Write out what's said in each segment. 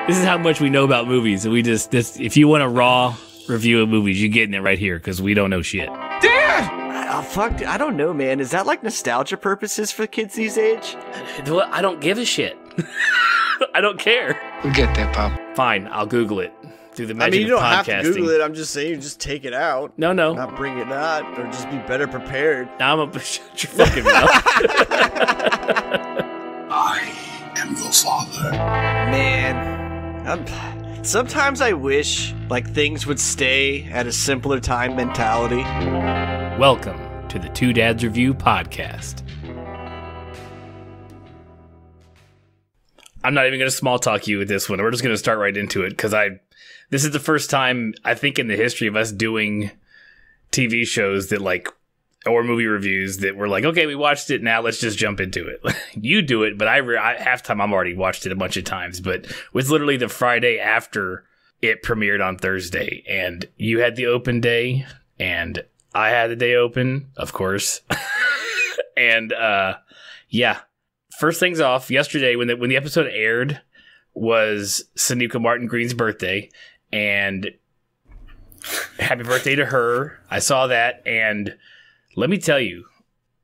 This is how much we know about movies. We just if you want a raw review of movies, you're getting it right here because we don't know shit. Dad! Oh, fuck, I don't know, man. Is that like nostalgia purposes for kids these age? I don't give a shit. I don't care. We get that, Pop. Fine, I'll Google it through the magic of podcasting. You don't have to Google it. I'm just saying, you just take it out. No. Not bring it out, or just be better prepared. Shut your fucking mouth. I am your father. Man, sometimes I wish like things would stay at a simpler time mentality. Welcome to the Two Dads Review podcast. I'm not even going to small talk you with this one. We're just going to start right into it because this is the first time I think in the history of us doing TV shows that or movie reviews that we're like, okay, we watched it, now let's just jump into it. You do it, but half time I'm already watched it a bunch of times, but it was literally the Friday after it premiered on Thursday, and you had the open day, and I had the day open, of course. And yeah, first things off, yesterday when the episode aired was Sonequa Martin Green's birthday, and happy birthday to her. I saw that, and let me tell you,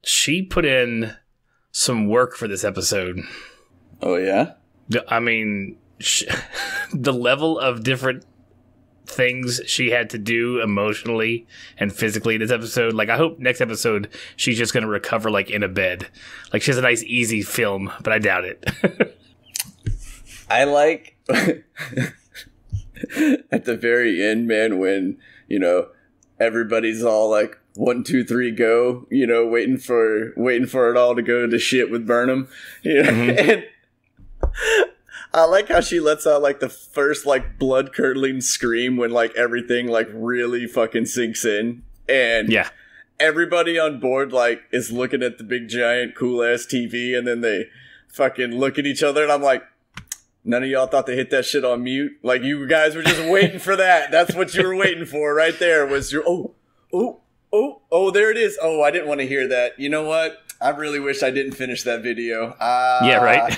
she put in some work for this episode. Oh, yeah? I mean, the level of different things she had to do emotionally and physically in this episode. I hope next episode she's just going to recover, in a bed. She has a nice, easy film, but I doubt it. I like at the very end, man, when, everybody's all like, 1, 2, 3, go, waiting for it all to go to shit with Burnham. Mm-hmm. And I like how she lets out the first blood curdling scream when everything really fucking sinks in. And yeah, everybody on board is looking at the big giant cool ass TV, and then they fucking look at each other, and I'm like, none of y'all thought to hit that shit on mute? You guys were just waiting for that. That's what you were waiting for right there, was your Oh, there it is. Oh, I didn't want to hear that. You know what? I really wish I didn't finish that video. Yeah, right?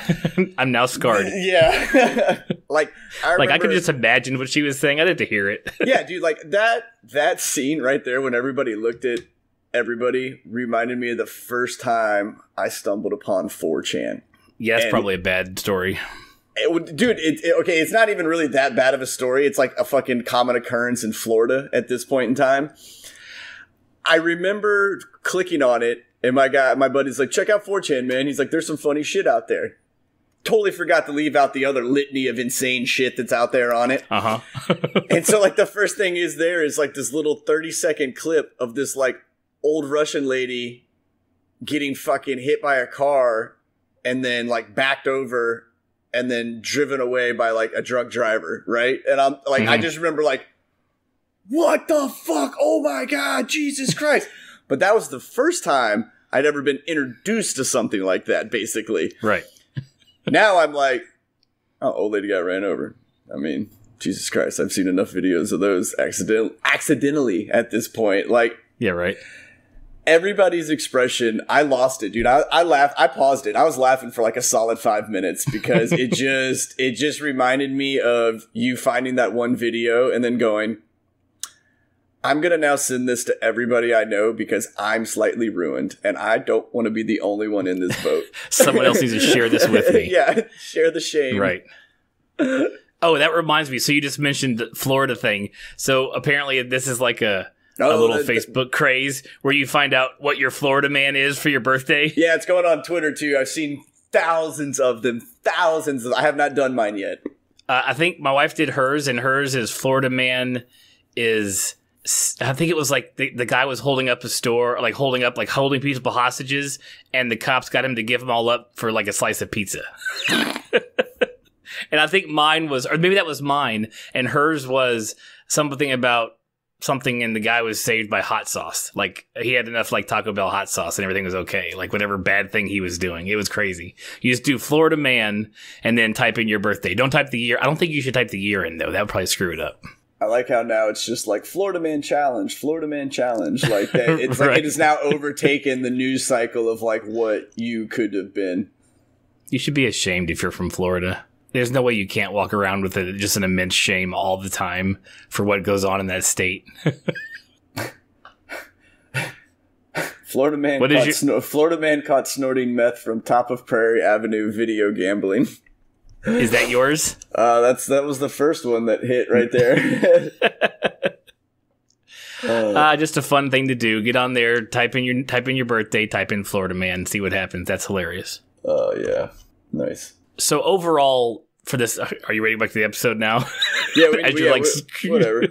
I'm now scarred. Yeah. I could just imagine what she was saying. I'd have to hear it. Yeah, dude, that scene right there when everybody looked at everybody reminded me of the first time I stumbled upon 4chan. Yeah, it's probably a bad story. Dude, okay, it's not even really that bad of a story. It's a fucking common occurrence in Florida at this point in time. I remember clicking on it, and my buddy's like, check out 4chan, man. He's like, there's some funny shit out there. Totally forgot to leave out the other litany of insane shit that's out there on it. Uh-huh. And so, the first thing is this little 30-second clip of this, old Russian lady getting fucking hit by a car and then, backed over and then driven away by, a drunk driver, right? And I'm, mm-hmm. I just remember, what the fuck? Oh my God, Jesus Christ. But that was the first time I'd ever been introduced to something like that, basically. Right. Now I'm like, oh, old lady got ran over. I mean, Jesus Christ, I've seen enough videos of those accidentally at this point. Yeah, right. Everybody's expression, I lost it, dude. I laughed. I paused it. I was laughing for a solid 5 minutes because it just reminded me of you finding that one video and then going, I'm going to now send this to everybody I know because I'm slightly ruined and I don't want to be the only one in this boat. Someone else needs to share this with me. Yeah, share the shame. Right. Oh, that reminds me. So you just mentioned the Florida thing. So apparently this is a little Facebook craze where you find out what your Florida man is for your birthday. Yeah, it's going on Twitter too. I've seen thousands of them. I have not done mine yet. I think my wife did hers, and hers is Florida man is... I think it was the guy was holding up a store, holding people hostages, and the cops got him to give them all up for a slice of pizza. And I think mine was, or maybe that was mine, and hers was something about something, and the guy was saved by hot sauce. He had enough Taco Bell hot sauce, and everything was okay. Whatever bad thing he was doing, it was crazy. You just do Florida man, and then type in your birthday. Don't type the year. I don't think you should type the year in though. That would probably screw it up. I like how now it's just Florida Man Challenge, Florida Man Challenge. That. It's right. It has now overtaken the news cycle of what you could have been. You should be ashamed if you're from Florida. There's no way you can't walk around with just an immense shame all the time for what goes on in that state. Florida man caught snorting meth from top of Prairie Avenue video gambling. Is that yours? That was the first one that hit right there. Just a fun thing to do. Get on there, type in your birthday, type in Florida man, see what happens. That's hilarious. Oh yeah, nice. So overall, for this, are you ready back to the episode now? Yeah, whatever.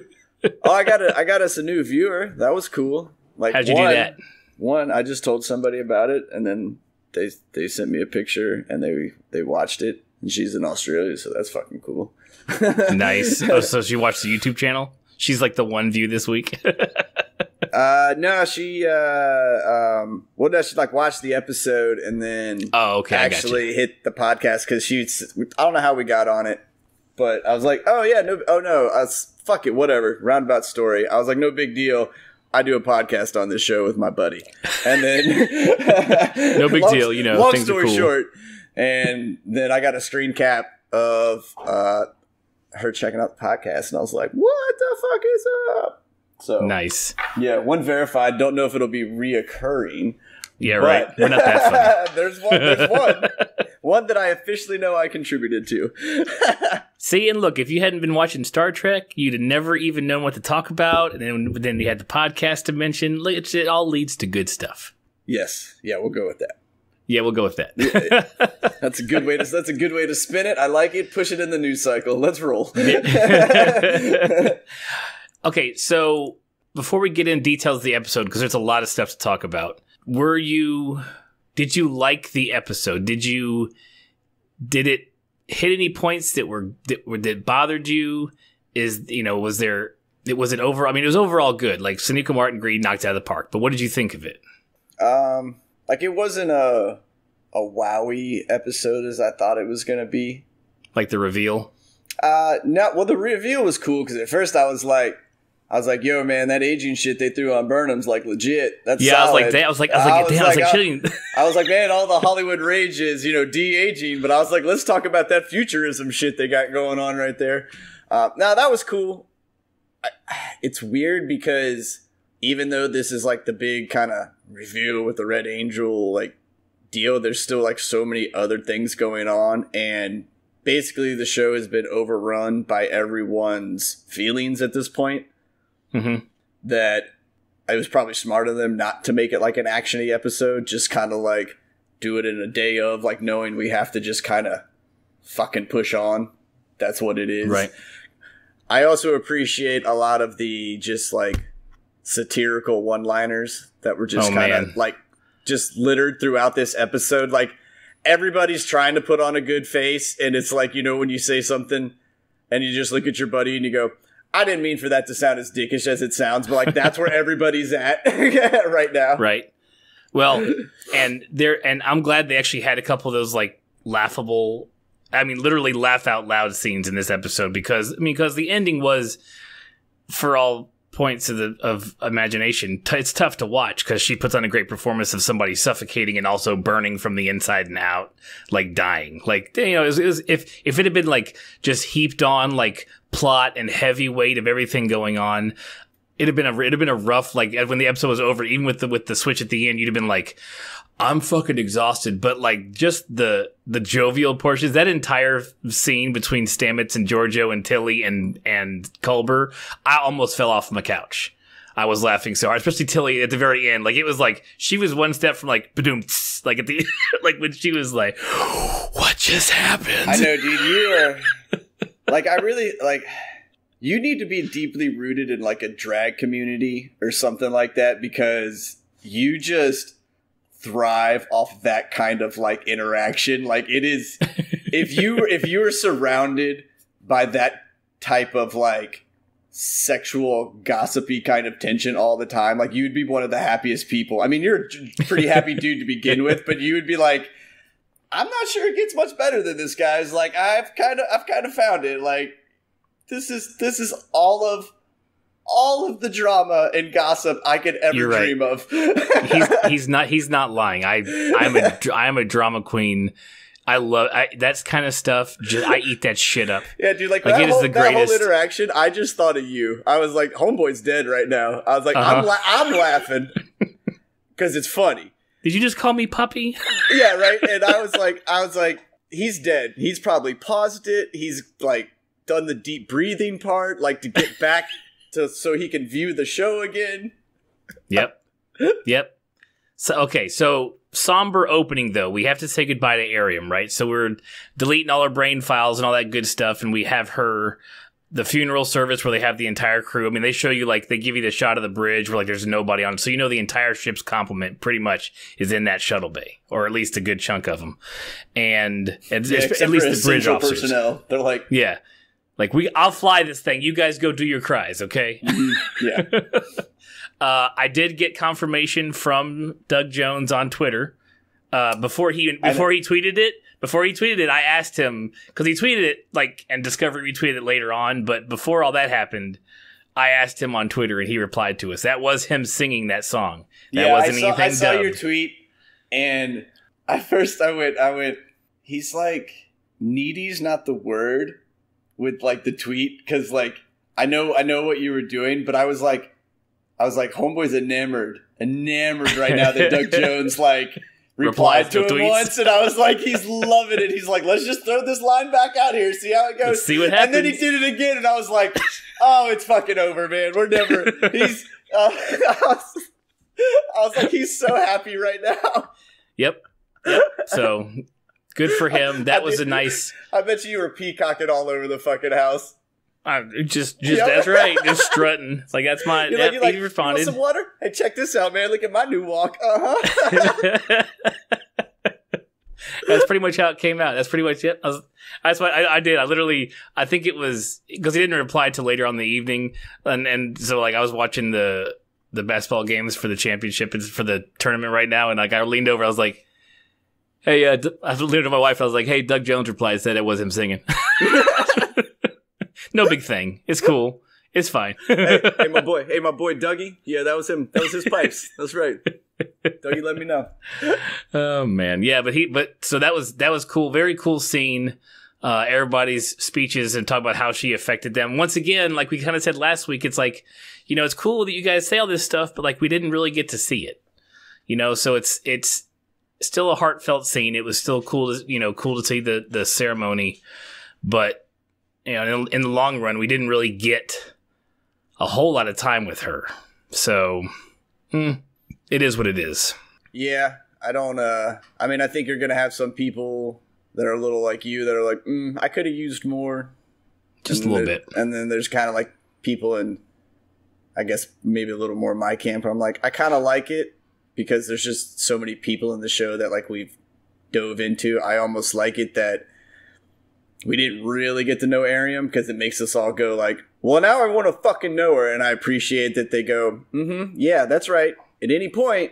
Oh, I got us a new viewer. That was cool. Like, how'd you do that? One, I just told somebody about it, and then they sent me a picture, and they watched it, and she's in Australia, so that's fucking cool. Nice. Oh, so she watched the YouTube channel? She's like the one view this week. No, she she like watched the episode and then actually hit the podcast because I don't know how we got on it, but I was like, fuck it, whatever, roundabout story. I was like, no big deal. I do a podcast on this show with my buddy, and then no big deal, you know. Long story short, and then I got a screen cap of her checking out the podcast, and I was like, what the fuck is up? So nice. Yeah, one verified. Don't know if it'll be reoccurring. Yeah, right. We're not that funny. There's one. One that I officially know I contributed to. See, and look, if you hadn't been watching Star Trek, you'd have never even known what to talk about, and then you had the podcast to mention. It all leads to good stuff. Yes. Yeah, we'll go with that. Yeah, we'll go with that. That's a good way to spin it. I like it. Push it in the news cycle. Let's roll. Okay, so before we get in details of the episode, because there's a lot of stuff to talk about, did you like the episode? Did it hit any points that bothered you? Was it overall? I mean, it was overall good. Like, Sonequa Martin Green knocked it out of the park. But what did you think of it? Like, it wasn't a wowie episode as I thought it was going to be. Like the reveal? No. Well, the reveal was cool because at first I was like, yo, man, that aging shit they threw on Burnham's like legit. That's solid. I was like, chilling. I was like, man, all the Hollywood rage is, de-aging. But I was like, let's talk about that futurism shit they got going on right there. Now that was cool. It's weird because even though this is like the big kind of reveal with the Red Angel like deal, there's still like so many other things going on, and basically the show has been overrun by everyone's feelings at this point. Mm-hmm. That it was probably smart of them not to make it like an action-y episode, just kind of like do it in a day of, like, knowing we have to just kind of fucking push on. That's what it is. Right. I also appreciate a lot of the just like satirical one-liners that were just kind of like just littered throughout this episode. Like, everybody's trying to put on a good face, and it's like, when you say something and you just look at your buddy and you go, I didn't mean for that to sound as dickish as it sounds, but like that's where everybody's at right now. Right. Well, and I'm glad they actually had a couple of those like laughable, I mean, literally laugh out loud scenes in this episode because the ending was, for all points of imagination, it's tough to watch because she puts on a great performance of somebody suffocating and also burning from the inside and out, like dying. Like, it was, if it had been like just heaped on like plot and heavy weight of everything going on, it'd have been a rough, like, when the episode was over, even with the switch at the end, you'd have been like, I'm fucking exhausted. But like just the jovial portions, that entire scene between Stamets and Giorgio and Tilly and Culber, I almost fell off my couch. I was laughing so hard, especially Tilly at the very end. Like, it was like she was one step from like badoom, like at the like when she was like, what just happened? I know, dude. You are like, I really like. You need to be deeply rooted in like a drag community or something like that, because you just thrive off that kind of like interaction. Like, it is, if you were surrounded by that type of like sexual gossipy kind of tension all the time, like, you'd be one of the happiest people. I mean, you're a pretty happy dude to begin with, but you would be like, I'm not sure it gets much better than this, guys. Like, I've kind of found it. Like, this is all of the drama and gossip I could ever dream of. He's not lying. I'm a drama queen I love that's kind of stuff. I eat that shit up. Yeah, dude, like it is the that whole greatest interaction, I just thought of you. I was like, homeboy's dead right now. I was like, I'm laughing because it's funny. Did you just call me puppy? Yeah, right. And I was like, he's dead. He's probably paused it. He's like done the deep breathing part, like to get back to so he can view the show again. Yep. So somber opening though. We have to say goodbye to Ariam, right? So we're deleting all our brain files and all that good stuff, and we have the funeral service where they have the entire crew. I mean, they show you, like, they give you the shot of the bridge where, like, there's nobody on it. So, the entire ship's complement pretty much is in that shuttle bay, or at least a good chunk of them. And at least the bridge officers. Personnel. They're like, yeah. Like, I'll fly this thing. You guys go do your cries, okay? yeah. I did get confirmation from Doug Jones on Twitter. Before he tweeted it, I asked him, because he tweeted it, like, and Discovery retweeted it later on, but before all that happened, I asked him on Twitter, and he replied to us. That was him singing that song. That wasn't anything I saw dubbed. your tweet, and at first I went, he's like, needy's not the word with, like, the tweet, because, like, I know what you were doing, but I was like, homeboy's enamored right now that Doug Jones, like, replied to him tweets once, and I was like, he's loving it. He's like, let's just throw this line back out here, see how it goes. Let's see what happens. And then he did it again, and I was like, oh, it's fucking over, man. We're never. He's. I was like, he's so happy right now. Yep. So good for him. That was a nice. I bet you were peacocking all over the fucking house. Just that's right. Just strutting. It's like, that's my. You're like, he responded. You want some water? Hey, check this out, man. Look at my new walk. That's pretty much how it came out. That's pretty much it. That's what I did. I think it was because he didn't reply till later on in the evening, and so, like, I was watching the basketball games for the championship and for the tournament right now, and, like, I leaned over. I was like, "Hey," I leaned over to my wife. I was like, "Hey, Doug Jones replied, said it was him singing." No big thing. It's cool. It's fine. hey, my boy, Dougie. Yeah, that was him. That was his pipes. That's right. Dougie, let me know. Oh man, yeah, but so that was cool. Very cool scene. Everybody's speeches and talk about how she affected them. Once again, like we kind of said last week, it's like, it's cool that you guys say all this stuff, but, like, we didn't really get to see it. So it's still a heartfelt scene. It was still cool to see the ceremony, but. In the long run, we didn't really get a whole lot of time with her. So, it is what it is. Yeah, I don't, I mean, I think you're going to have some people that are a little like you that are like, I could have used more. Just a little bit. And then there's kind of like people in, I guess, maybe a little more my camp. I'm like, I kind of like it because there's just so many people in the show that, like, we've dove into. I almost like it that we didn't really get to know Ariam because it makes us all go like, well, now I want to fucking know her. And I appreciate that they go, yeah, that's right. At any point,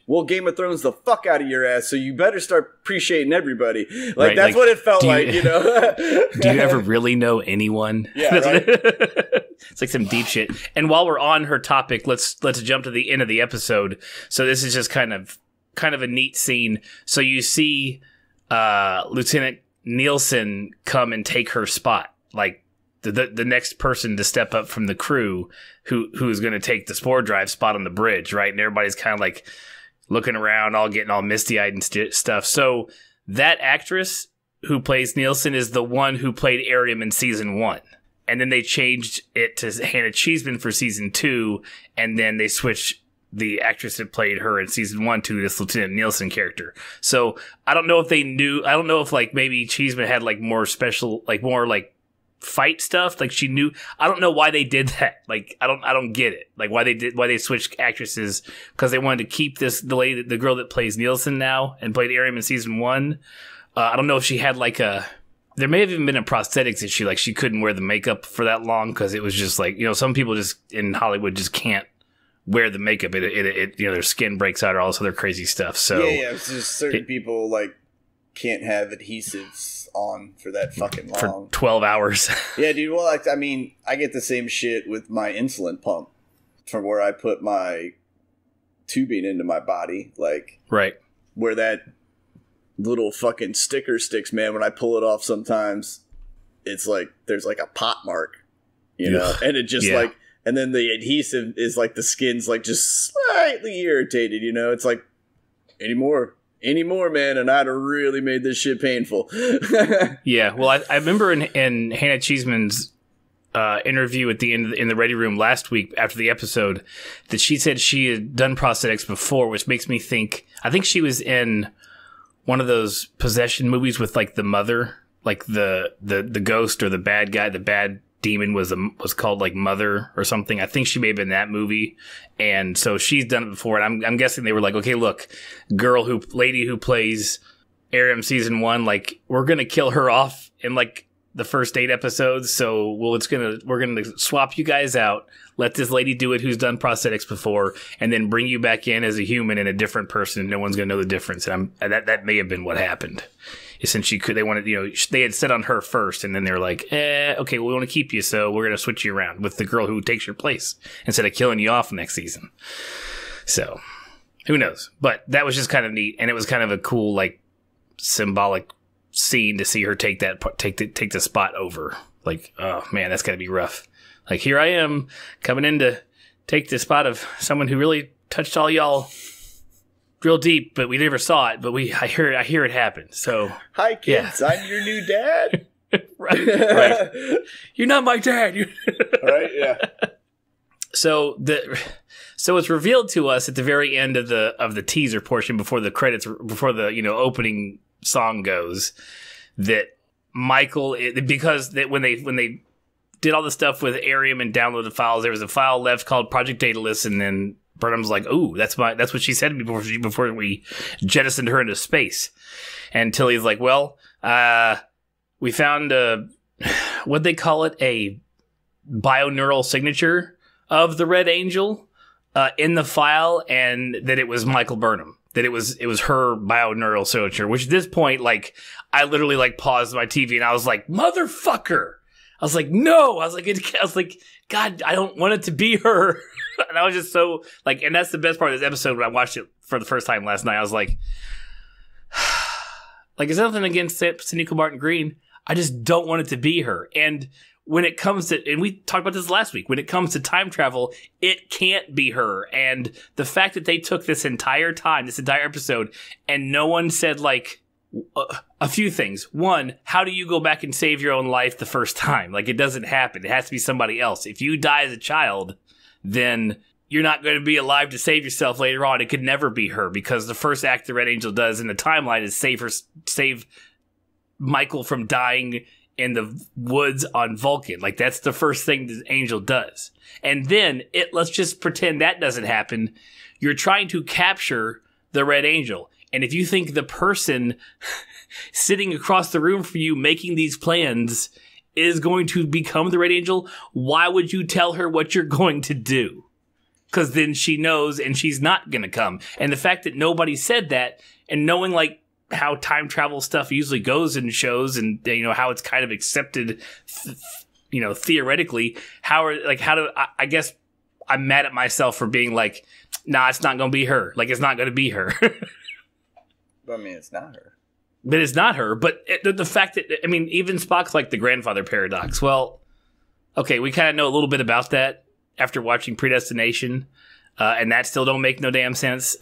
we'll Game of Thrones the fuck out of your ass. So you better start appreciating everybody. Like, right, that's like, what it felt like, Do you ever really know anyone? Yeah, right? It's like some deep shit. And while we're on her topic, let's jump to the end of the episode. So this is just kind of a neat scene. So you see Lieutenant Nielsen come and take her spot, like the next person to step up from the crew who's going to take the spore drive spot on the bridge, right? And everybody's kind of like looking around, all getting all misty-eyed and stuff. So that actress who plays Nielsen is the one who played Ariam in season 1. And then they changed it to Hannah Cheeseman for season 2, and then they switched the actress that played her in season 1 to this Lieutenant Nielsen character. So I don't know if they knew. I don't know if, like, maybe Cheeseman had, like, more special, like, more like fight stuff. Like, she knew. I don't know why they did that. Like, I don't get it. Like, why they switched actresses, because they wanted to keep the girl that plays Nielsen now and played Ariam in season 1. I don't know if she had like there may have even been a prosthetics issue. Like, she couldn't wear the makeup for that long because it was just like, some people just in Hollywood just can't wear the makeup. It their skin breaks out or all this other crazy stuff. So yeah, it's just certain people like can't have adhesives on for that fucking long for 12 hours. Yeah, dude. Well, I mean, I get the same shit with my insulin pump from where I put my tubing into my body, like right where that little fucking sticker sticks, man. When I pull it off sometimes, it's like there's like a pot mark, you know? And it just like, and then the adhesive is like the skin's like just slightly irritated, you know? It's like, anymore, man, and I'd have really made this shit painful. Yeah, well, I remember in Hannah Cheeseman's interview at the end in the Ready Room last week after the episode that she said she had done prosthetics before, which makes me think, I think she was in one of those possession movies with like the mother, like the ghost or the bad guy, the bad demon was called like Mother or something. I think she may have been in that movie, and so she's done it before. And I'm guessing they were like, okay, look, lady who plays Aram season 1, like we're gonna kill her off in like the first 8 episodes. So we're gonna swap you guys out, let this lady do it who's done prosthetics before, and then bring you back in as a human and a different person. No one's gonna know the difference. And that may have been what happened. Since they wanted, you know, they had set on her first, and then they were like, okay, we want to keep you, so we're going to switch you around with the girl who takes your place instead of killing you off next season. So, who knows? But that was just kind of neat, and it was kind of a cool, like, symbolic scene to see her take the spot over. Like, oh, man, that's got to be rough. Like, here I am, coming in to take the spot of someone who really touched all y'all real deep, but we never saw it. But I hear it happen. So hi, kids, I'm your new dad. right. You're not my dad. Right? Yeah. So it's revealed to us at the very end of the teaser portion before the credits, before the opening song goes, that Michael, because when they did all the stuff with Arium and downloaded files, there was a file left called Project Daedalus, and then Burnham's like, "Ooh, that's what she said to me before we jettisoned her into space." And Tilly's like, "Well, we found what'd they call it? A bioneural signature of the Red Angel in the file, and that it was Michael Burnham. That it was her bioneural signature." Which at this point, like, I literally like paused my TV and I was like, "Motherfucker!" I was like, "No!" I was like, "God, I don't want it to be her." And I was just so like, and that's the best part of this episode when I watched it for the first time last night. I was like, there's nothing against Sonequa Martin Green. I just don't want it to be her. And when it comes to, and we talked about this last week, when it comes to time travel, it can't be her. And the fact that they took this entire episode, and no one said like a few things. One, how do you go back and save your own life the first time? Like, it doesn't happen. It has to be somebody else. If you die as a child, then you're not going to be alive to save yourself later on. It could never be her, because the first act the Red Angel does in the timeline is save Michael from dying in the woods on Vulcan. Like, that's the first thing the Angel does. And then let's just pretend that doesn't happen. You're trying to capture the Red Angel. And if you think the person sitting across the room from you making these plans is going to become the Red Angel, why would you tell her what you're going to do? Because then she knows, and she's not going to come. And the fact that nobody said that, and knowing like how time travel stuff usually goes in shows, and how it's kind of accepted, theoretically, I guess I'm mad at myself for being like, nah, it's not going to be her. Like, it's not going to be her. I mean, it's not her. But it's not her. But the fact that, I mean, even Spock's like the grandfather paradox. Well, okay, we kind of know a little bit about that after watching Predestination, and that still don't make no damn sense.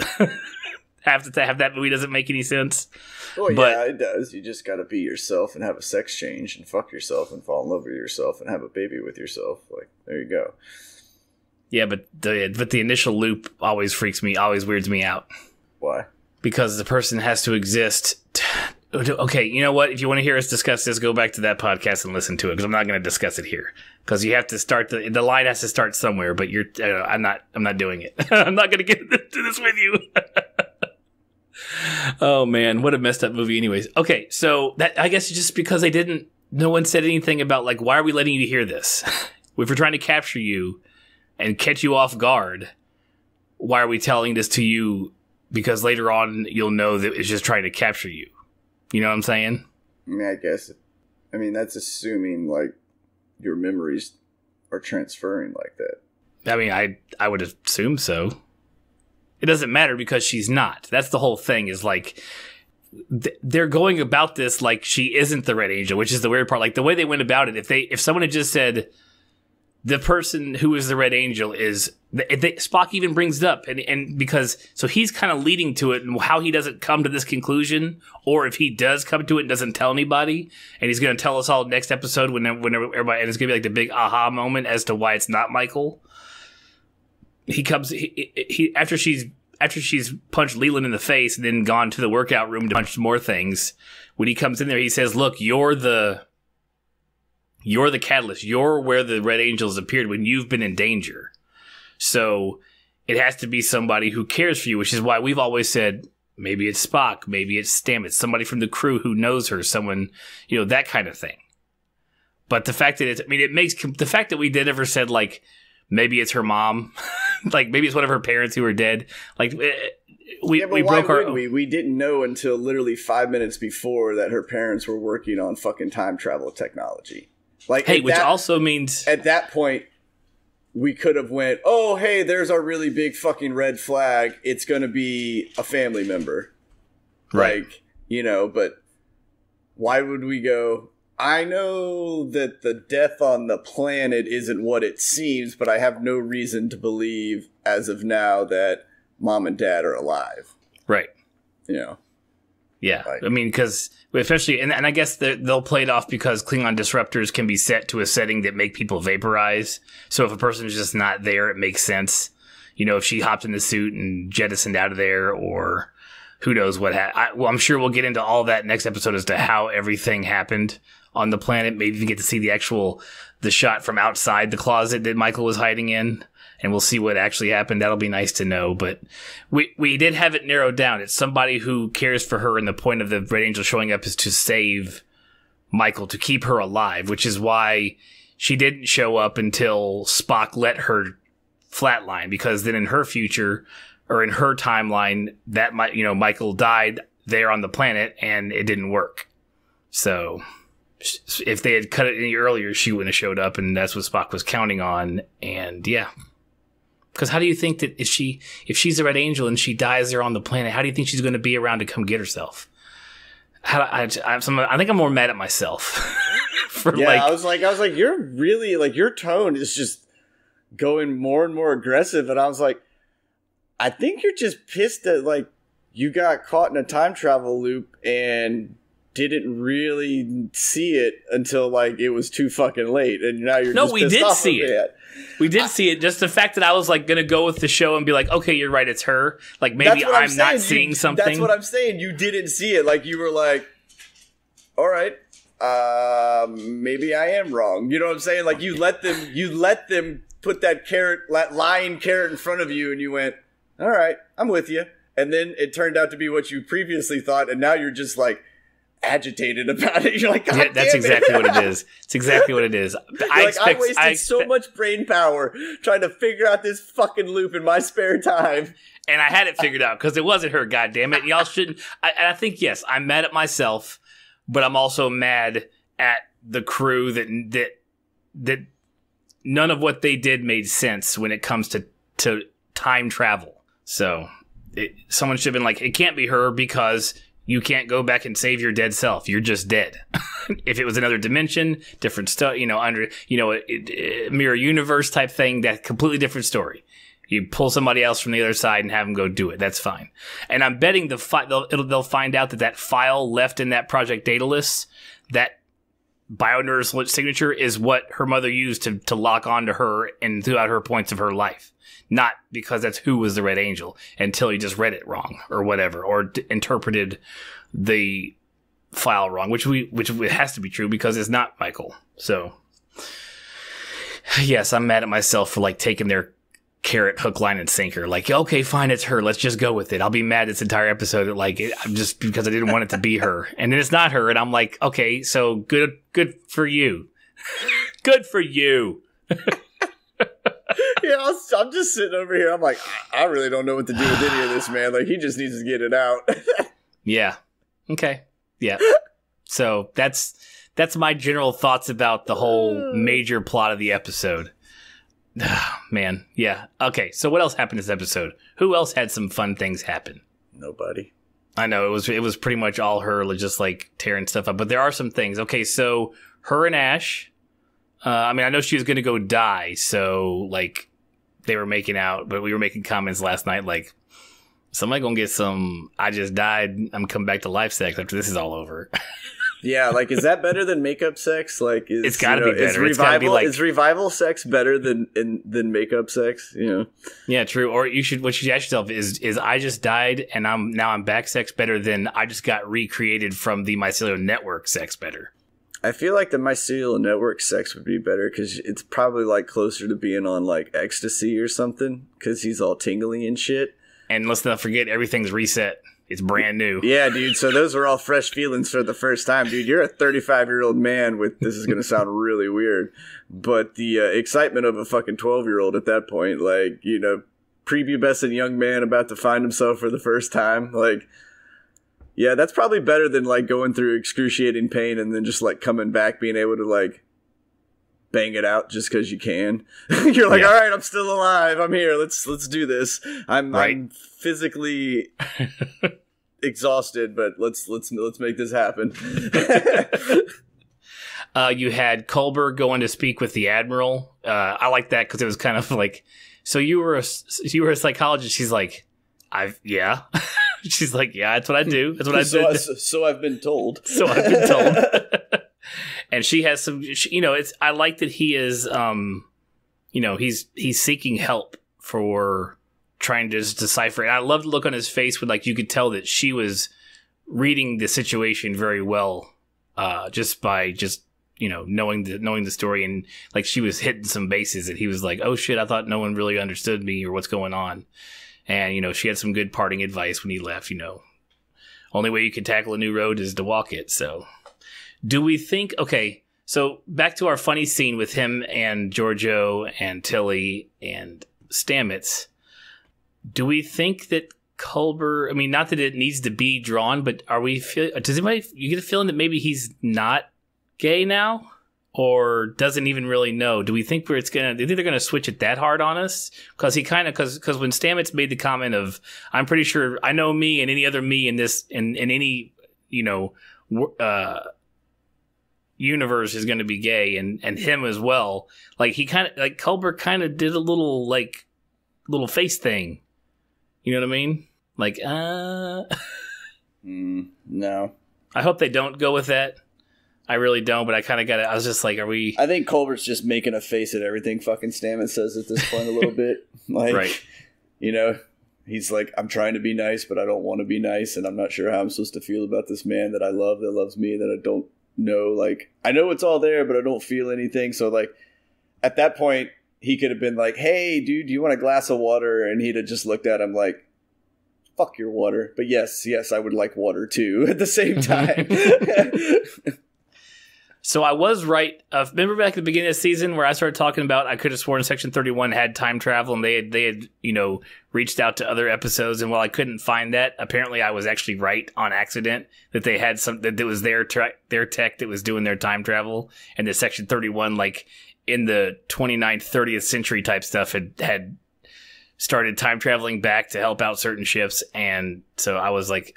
Have that movie doesn't make any sense. Well, yeah, it does. You just got to be yourself and have a sex change and fuck yourself and fall in love with yourself and have a baby with yourself. Like, there you go. Yeah, but the initial loop always weirds me out. Why? Because the person has to exist. Okay, you know what? If you want to hear us discuss this, go back to that podcast and listen to it, because I'm not going to discuss it here. Because you have to start the line has to start somewhere. But I'm not doing it. I'm not going to get into this with you. Oh man, what a messed up movie. Anyways, okay, so that, I guess, just because no one said anything about like, why are we letting you hear this? If we're trying to capture you and catch you off guard, why are we telling this to you? Because later on, you'll know that it's just trying to capture you. You know what I'm saying? I mean, I guess. I mean, that's assuming, like, your memories are transferring like that. I mean, I would assume so. It doesn't matter because she's not. That's the whole thing, is like, they're going about this like she isn't the Red Angel, which is the weird part. Like the way they went about it, if someone had just said the person who is the Red Angel is Spock even brings it up, and because so he's kind of leading to it, and how he doesn't come to this conclusion, or if he does come to it and doesn't tell anybody, and he's going to tell us all next episode when everybody, and it's going to be like the big aha moment as to why it's not Michael. He comes he after she's punched Leland in the face and then gone to the workout room to punch more things. When he comes in there, he says, "Look, you're the catalyst. You're where the Red Angels appeared when you've been in danger. So it has to be somebody who cares for you," which is why we've always said, maybe it's Spock, maybe it's Stamets, somebody from the crew who knows her, someone, that kind of thing. But the fact that the fact that we did ever said, like, maybe it's her mom, like maybe it's one of her parents who are dead. Like we broke our. We didn't know until literally 5 minutes before that her parents were working on fucking time travel technology. Like, hey, which also means at that point we could have went, oh, hey, there's our really big fucking red flag. It's going to be a family member. Right. Like, but why would we go, I know that the death on the planet isn't what it seems, but I have no reason to believe as of now that mom and dad are alive. Right. Yeah. Like, I mean, because especially, and I guess they'll play it off because Klingon disruptors can be set to a setting that make people vaporize. So if a person is just not there, it makes sense. If she hopped in the suit and jettisoned out of there, or who knows what well, I'm sure we'll get into all that next episode as to how everything happened on the planet. Maybe even get to see the shot from outside the closet that Michael was hiding in. And we'll see what actually happened. That'll be nice to know. But we did have it narrowed down. It's somebody who cares for her, and the point of the Red Angel showing up is to save Michael, to keep her alive, which is why she didn't show up until Spock let her flatline, because then in her future, or in her timeline, that Michael died there on the planet and it didn't work. So if they had cut it any earlier, she wouldn't have showed up, and that's what Spock was counting on. And yeah. Because how do you think that if she's a Red Angel and she dies there on the planet, how do you think she's going to be around to come get herself? I think I'm more mad at myself. I was like, you're really, like, your tone is just going more and more aggressive, and I was like, I think you're just pissed that, like, you got caught in a time travel loop and didn't really see it until, like, it was too fucking late, and now you're just pissed off see it. We did see it. Just the fact that I was like gonna go with the show and be like, okay, you're right, it's her. Like, maybe I'm not seeing something. That's what I'm saying. You didn't see it. Like, you were like, all right, maybe I am wrong. You know what I'm saying? Like, you let them put that lying carrot in front of you, and you went, all right, I'm with you. And then it turned out to be what you previously thought, and now you're just like agitated about it. You're like, God, yeah, that's exactly what it is. It's exactly what it is. I wasted so much brain power trying to figure out this fucking loop in my spare time, and I had it figured out because it wasn't her. God damn it, y'all shouldn't. I think, yes, I'm mad at myself, but I'm also mad at the crew that none of what they did made sense when it comes to time travel. So someone should have been like, it can't be her because you can't go back and save your dead self. You're just dead. If it was another dimension, different stuff, under, a mirror universe type thing, that completely different story. You pull somebody else from the other side and have them go do it. That's fine. And I'm betting they'll find out that file left in that Project Daedalus, that bioneural signature, is what her mother used to lock onto her and throughout her points of her life. Not because that's who was the Red Angel, until he just read it wrong or whatever, or interpreted the file wrong, which has to be true because it's not Michael. So, yes, I'm mad at myself for like taking their carrot, hook, line, and sinker. Like, okay, fine, it's her. Let's just go with it. I'll be mad this entire episode that I'm just because I didn't want it to be her, and then it's not her, and I'm like, okay, so good for you, good for you. Yeah, I'm just sitting over here. I'm like, I really don't know what to do with any of this, man. Like, he just needs to get it out. Yeah. Okay. Yeah. So that's my general thoughts about the whole major plot of the episode. Man. Yeah. Okay. So what else happened this episode? Who else had some fun things happen? Nobody. I know it was pretty much all her just like tearing stuff up. But there are some things. Okay, so her and Ash. I mean, I know she was going to go die, so like they were making out, but we were making comments last night like, somebody gonna get some I just died, I'm coming back to life sex after this is all over. Yeah, like, is that better than makeup sex? Like, it's gotta be better. Is revival sex better than makeup sex? You know? Yeah, true. Or what you should ask yourself is I just died and I'm back sex better than I just got recreated from the Mycelial Network sex better? I feel like the Mycelial Network sex would be better because it's probably like closer to being on like ecstasy or something because he's all tingly and shit. And let's not forget, everything's reset. It's brand new. Yeah, dude. So those are all fresh feelings for the first time, dude. You're a 35-year-old man with, this is going to sound really weird, but the excitement of a fucking 12-year-old at that point, like, you know, prepubescent young man about to find himself for the first time, like, yeah, that's probably better than like going through excruciating pain and then just like coming back being able to like bang it out just because you can. You're like, all right, I'm still alive. I'm here. Let's do this. I'm physically exhausted, but let's make this happen. You had Culber going to speak with the Admiral. I like that because it was kind of like, so you were a psychologist. She's like, yeah. She's like, yeah, that's what I do. That's what I do. So I've been told. So I've been told. And she has some, you know, I like that he is, you know, he's seeking help for trying to just decipher it. I love the look on his face with, like, you could tell that she was reading the situation very well, just by you know, knowing the story, and like she was hitting some bases that he was like, oh shit, I thought no one really understood me or what's going on. And, you know, she had some good parting advice when he left, you know. Only way you can tackle a new road is to walk it. So, do we think... Okay, so back to our funny scene with him and Giorgio and Tilly and Stamets. Do we think that Culber... I mean, not that it needs to be drawn, but are we... Does anybody... You get a feeling that maybe he's not gay now? Or doesn't even really know? Do we think do you think they're gonna switch it that hard on us? Because because when Stamets made the comment of, I'm pretty sure I know me and any other me in this in any, you know, universe is going to be gay, and him as well. Like he kind of like Culber kind of did a little face thing. You know what I mean? Like no. I hope they don't go with that. I really don't, but I kind of got it. I was just like, are we... I think Culber's just making a face at everything fucking Stamets says at this point a little bit. Like, right. You know, he's like, I'm trying to be nice, but I don't want to be nice, and I'm not sure how I'm supposed to feel about this man that I love, that loves me, that I don't know. Like, I know it's all there, but I don't feel anything. So, like, at that point, he could have been like, hey, dude, do you want a glass of water? And he'd have just looked at him like, fuck your water. But yes, I would like water too at the same time. So I was right. Remember back at the beginning of the season where I started talking about I could have sworn Section 31 had time travel, and they had you know, reached out to other episodes, and while I couldn't find that, apparently I was actually right on accident that they had that was their tech that was doing their time travel, and the Section 31, like in the 29th, 30th century type stuff, had started time traveling back to help out certain ships. And so I was like,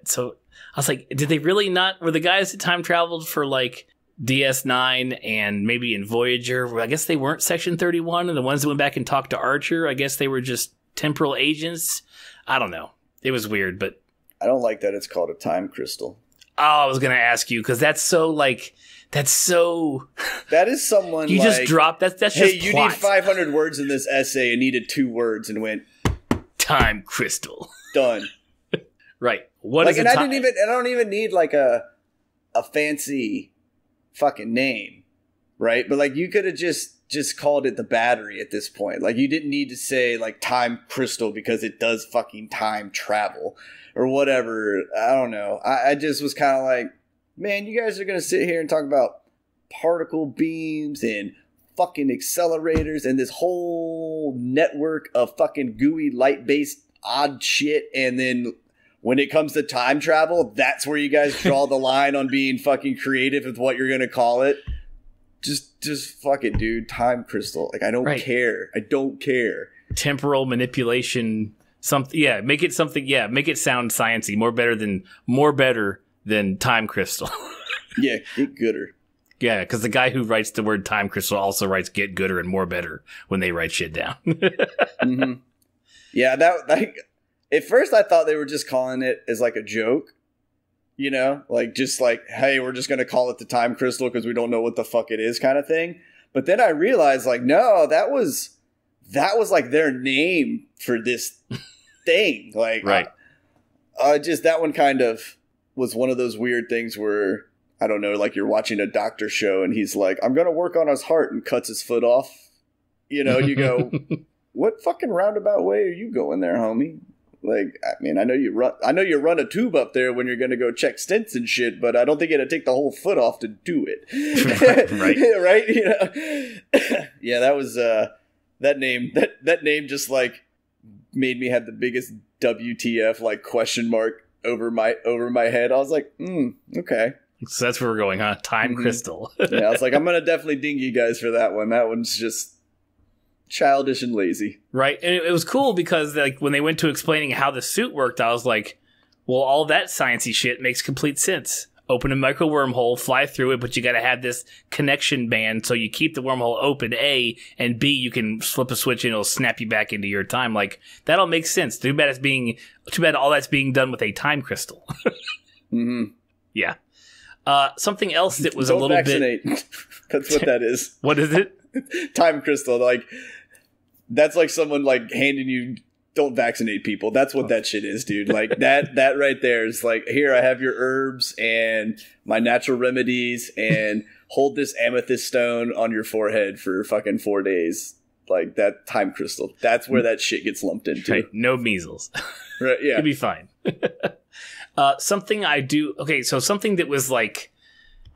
so I was like, did they really not? Were the guys that time traveled for like DS9 and maybe in Voyager, I guess they weren't Section 31, and the ones that went back and talked to Archer, I guess they were just temporal agents. I don't know. It was weird, but I don't like that it's called a time crystal. Oh, I was gonna ask you because that is someone you like, just dropped. That's hey, just you plot. need 500 words in this essay and needed 2 words and went time crystal. Done. Right. What like, is and I don't even need like a fancy fucking name, right? But like you could have just called it the battery at this point. Like you didn't need to say like time crystal because it does fucking time travel or whatever. I don't know. I just was kind of like, man, you guys are gonna sit here and talk about particle beams and fucking accelerators and this whole network of fucking gooey light based odd shit, and then when it comes to time travel, that's where you guys draw the line on being fucking creative with what you're going to call it. Just fuck it, dude. Time crystal. Like, I don't care. I don't care. Temporal manipulation Make it something. Yeah, make it sound sciencey. More better than time crystal. Yeah, get gooder. Yeah, because the guy who writes the word time crystal also writes get gooder and more better when they write shit down. Mm-hmm. Yeah, that at first I thought they were just calling it as like a joke, you know, like just like, hey, we're just gonna call it the time crystal because we don't know what the fuck it is, kind of thing. But then I realized, like, no, that was like their name for this thing. Like, right. Just that one kind of was one of those weird things where, I don't know, like you're watching a doctor show and he's like, I'm going to work on his heart, and cuts his foot off. You know, you go, what fucking roundabout way are you going there, homie? Like, I mean, I know you run a tube up there when you're going to go check stents and shit, but I don't think you had to take the whole foot off to do it. Right. Right. You know? Yeah, that was, that name just like made me have the biggest WTF like question mark over my head. I was like, okay. So that's where we're going, huh? Time crystal. Yeah, I was like, I'm gonna definitely ding you guys for that one. That one's just childish and lazy. Right. And it was cool because like when they went to explaining how the suit worked, I was like, well, all that sciencey shit makes complete sense. Open a micro wormhole, fly through it, but you got to have this connection band so you keep the wormhole open, A, and B, you can flip a switch and it'll snap you back into your time. Like, that all makes sense. Too bad all that's being done with a time crystal. Mm-hmm. Yeah. Something else that was Don't a little vaccinate. bit... That's what that is. What is it? Time crystal. Like, that's like someone like handing you, don't vaccinate people. That's what that shit is, dude. Like that right there is like, here, I have your herbs and my natural remedies, and hold this amethyst stone on your forehead for fucking 4 days. Like, that time crystal. That's where that shit gets lumped into. Right. No measles. Right, yeah. It'd be fine. Something I do... Okay, so something that was like,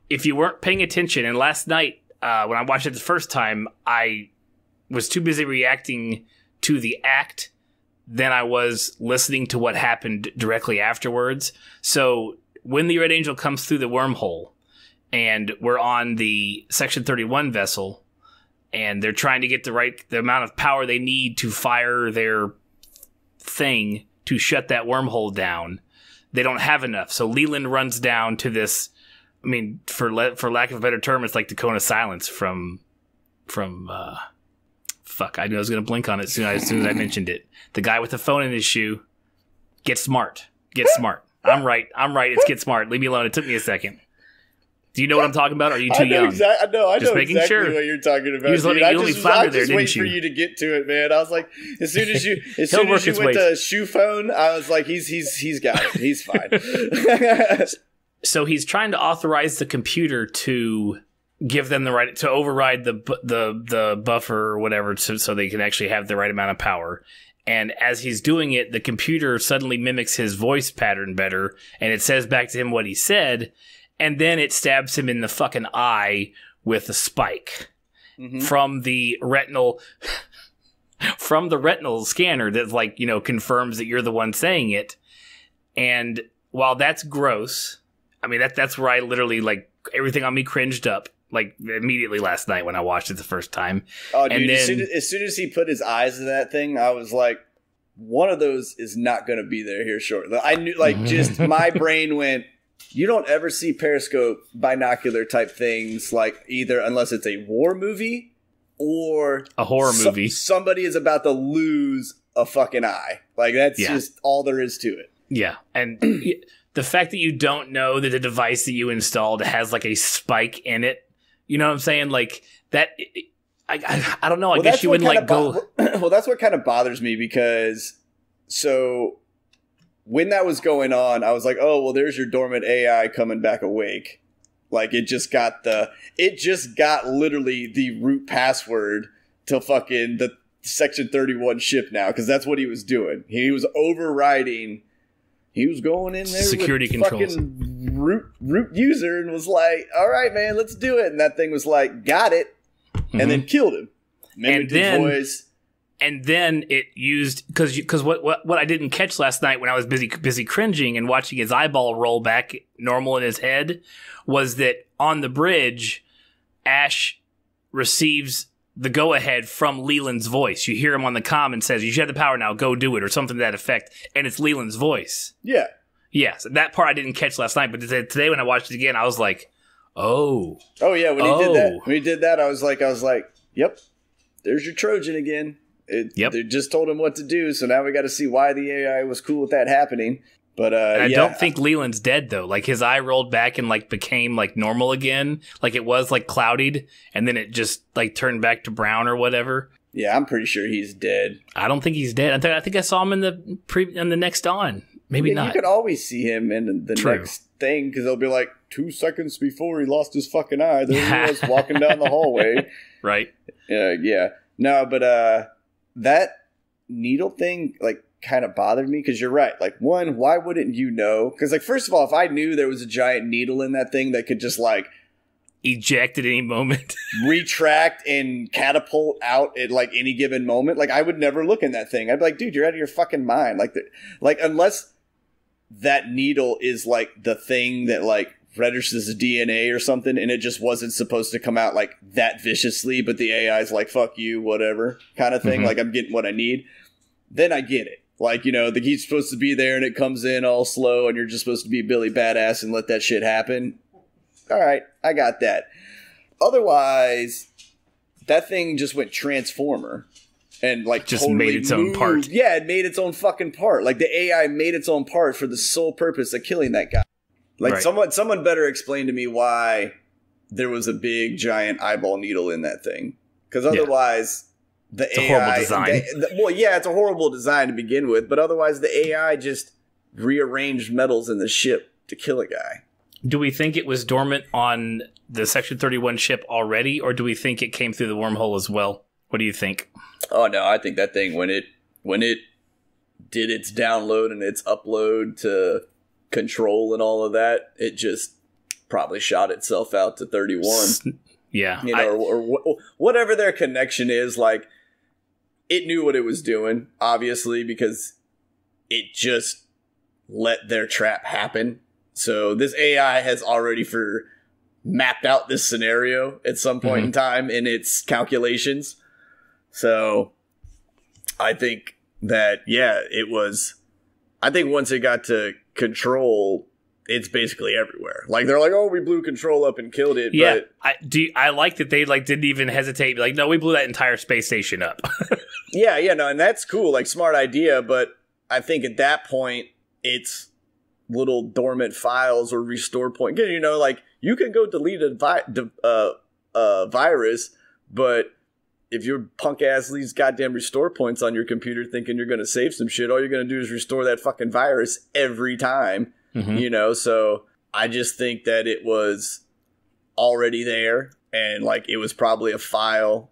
if you weren't paying attention, and last night, when I watched it the first time, I was too busy reacting to the act than I was listening to what happened directly afterwards. So when the Red Angel comes through the wormhole, and we're on the Section 31 vessel, and they're trying to get the amount of power they need to fire their thing to shut that wormhole down, they don't have enough. So Leland runs down to this. I mean, for lack of a better term, it's like the cone of silence from fuck. I knew I was going to blink on it as soon as I mentioned it. The guy with the phone in his shoe. Get smart. I'm right. It's get smart. Leave me alone. It took me a second. Do you know what I'm talking about? Or are you too young? I know making exactly sure. what you're talking about. You just let me- dude. you let me flounder there, just didn't waiting for you? you to get to it, man. I was like, as soon as you He'll work his went way. to shoe phone, I was like, he's got it. He's fine. So he's trying to authorize the computer to give them the right to override the buffer or whatever, so they can actually have the right amount of power. And as he's doing it, the computer suddenly mimics his voice pattern better, and it says back to him what he said, and then it stabs him in the fucking eye with a spike from the retinal scanner that, like, you know, confirms that you're the one saying it. And while that's gross, I mean, that's where I literally, like, everything on me cringed up, like, immediately last night when I watched it the first time. Oh, dude, and then, as soon as he put his eyes in that thing, I was like, one of those is not going to be there here shortly. I knew, like, just my brain went, you don't ever see periscope binocular type things, like, either unless it's a war movie or a horror movie. Somebody is about to lose a fucking eye. Like, that's just all there is to it. Yeah. And the fact that you don't know that the device that you installed has, like, a spike in it, you know what I'm saying? Like, that, I don't know. I guess you wouldn't, like, go... Well, that's what kind of bothers me, because, so, when that was going on, I was like, oh, well, there's your dormant AI coming back awake. Like, it just got literally the root password to fucking the Section 31 ship now, because that's what he was doing. He was overriding... He was going in there security with controls. Fucking root user, and was like, all right, man, let's do it. And that thing was like, got it. And then killed him. Mimicked his voice. And then it used, because what I didn't catch last night when I was busy cringing and watching his eyeball roll back normal in his head, was that on the bridge, Ash receives the go-ahead from Leland's voice. You hear him on the comm and says, you should have the power now, go do it, or something to that effect, and it's Leland's voice. Yeah. Yeah, so that part I didn't catch last night, but today when I watched it again, I was like, oh. Oh, yeah, when he did that, I was like, yep, there's your Trojan again. They just told him what to do, so now we got to see why the AI was cool with that happening. But and I don't think Leland's dead though. Like his eye rolled back and like became like normal again. Like it was like clouded, and then it just like turned back to brown or whatever. Yeah, I'm pretty sure he's dead. I don't think he's dead. I think I saw him in the next on. Maybe not. You could always see him in the next thing because they'll be like 2 seconds before he lost his fucking eye. There he was walking down the hallway. Right. Yeah. No, but that needle thing like kind of bothered me because you're right. Like, one, why wouldn't you know? Because like, first of all, if I knew there was a giant needle in that thing that could just like eject at any moment, retract and catapult out at like any given moment, like I would never look in that thing. I'd be like, dude, you're out of your fucking mind. Like unless that needle is like the thing that like registers the DNA or something, and it just wasn't supposed to come out like that viciously, but the AI's like, fuck you, whatever kind of thing. Like I'm getting what I need. Then I get it. Like, you know, he's supposed to be there and it comes in all slow and you're just supposed to be Billy Badass and let that shit happen. All right, I got that. Otherwise, that thing just went Transformer and like just totally made its own part. Yeah, it made its own fucking part. Like the AI made its own part for the sole purpose of killing that guy. Like someone better explain to me why there was a big giant eyeball needle in that thing. Because otherwise... It's a horrible design. It's a horrible design to begin with, but otherwise the AI just rearranged metals in the ship to kill a guy. Do we think it was dormant on the Section 31 ship already, or do we think it came through the wormhole as well? What do you think? Oh no, I think that thing when it did its download and its upload to control and all of that, it just probably shot itself out to 31. Yeah. You know, or whatever their connection is, like it knew what it was doing, obviously, because it just let their trap happen. So this AI has already mapped out this scenario at some point in time in its calculations. So I think that, it was, I think once it got to control, it's basically everywhere. Like they're like, oh, we blew control up and killed it. Yeah, but I like that they like didn't even hesitate. Like, no, we blew that entire space station up. no, and that's cool. Like smart idea, but I think at that point it's little dormant files or restore point. You know, like you can go delete a virus, but if your punk ass leaves goddamn restore points on your computer thinking you're going to save some shit, all you're going to do is restore that fucking virus every time. You know, so I just think that it was already there and like it was probably a file.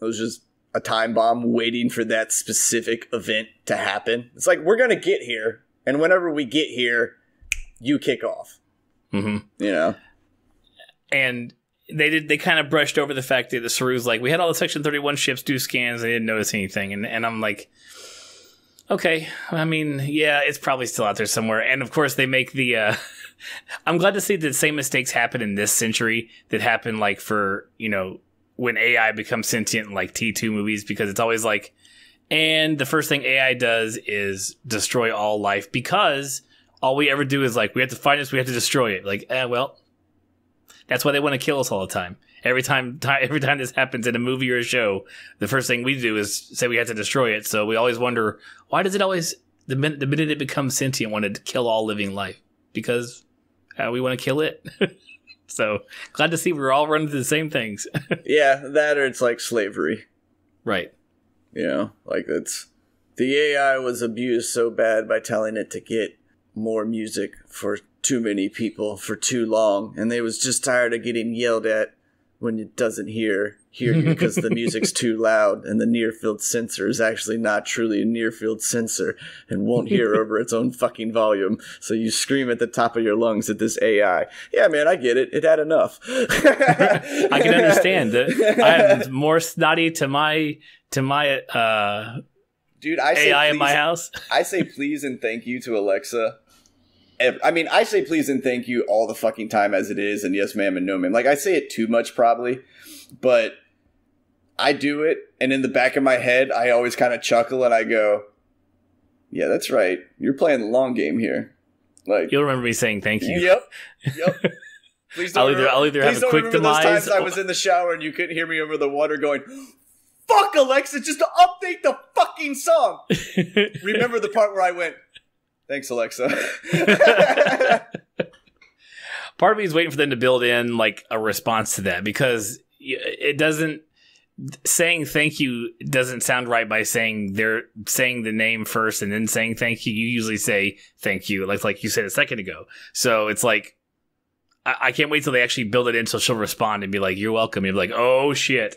It was just a time bomb waiting for that specific event to happen. It's like, we're going to get here. And whenever we get here, you kick off. You know? And they kind of brushed over the fact that the Saru's like, we had all the Section 31 ships do scans. They didn't notice anything. And I'm like, okay, I mean, yeah, it's probably still out there somewhere. And of course, they make the. I'm glad to see that the same mistakes happen in this century that happen, like for when AI becomes sentient, in, like T2 movies, because it's always like, and the first thing AI does is destroy all life because all we ever do is like we have to find this, we have to destroy it. Like, well, that's why they want to kill us all the time. Every time this happens in a movie or a show, the first thing we do is say we have to destroy it. So we always wonder, why does it always, the minute it becomes sentient, want to kill all living life? Because we want to kill it. So glad to see we're all running through the same things. Yeah, that or it's like slavery. Right. You know, like the AI was abused so bad by telling it to get more music for too many people for too long. And they was just tired of getting yelled at when it doesn't hear you because the music's too loud and the near-field sensor is actually not truly a near-field sensor and won't hear over its own fucking volume. So you scream at the top of your lungs at this AI. Yeah, man, I get it. It had enough. I can understand. I'm more snotty to my dude, I say AI please, in my house. I say please and thank you to Alexa. I mean, I say please and thank you all the fucking time as it is, and yes ma'am and no ma'am. Like, I say it too much probably, but I do it, and in the back of my head, I always kind of chuckle and I go, yeah, that's right. You're playing the long game here. Like, You'll remember me saying thank you. Yep. Please don't I'll either have a quick demise. Those times I was in the shower and you couldn't hear me over the water going, fuck Alexa, just to update the fucking song. Remember the part where I went, thanks Alexa. Part of me is waiting for them to build in like a response to that, because it doesn't, saying thank you doesn't sound right by saying they're saying the name first and then saying thank you. You usually say thank you, like you said a second ago. So it's like, I can't wait till they actually build it in so she'll respond and be like, you're welcome. You'll be like, oh shit.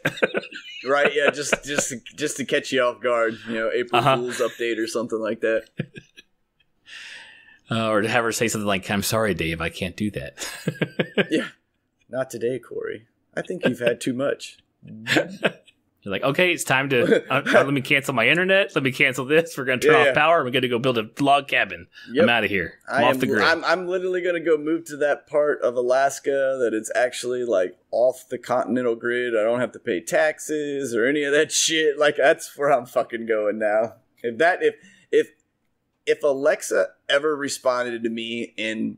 Right, yeah, just to catch you off guard, April Fool's update or something like that. Or to have her say something like, I'm sorry, Dave, I can't do that. Yeah. Not today, Corey. I think you've had too much. You're like, okay, it's time to let me cancel my internet. Let me cancel this. We're going to turn off power. We're going to go build a log cabin. Yep. I'm out of here. I'm off the grid. I'm literally going to go move to that part of Alaska that it's actually like off the continental grid. I don't have to pay taxes or any of that shit. Like, that's where I'm fucking going now. If Alexa ever responded to me in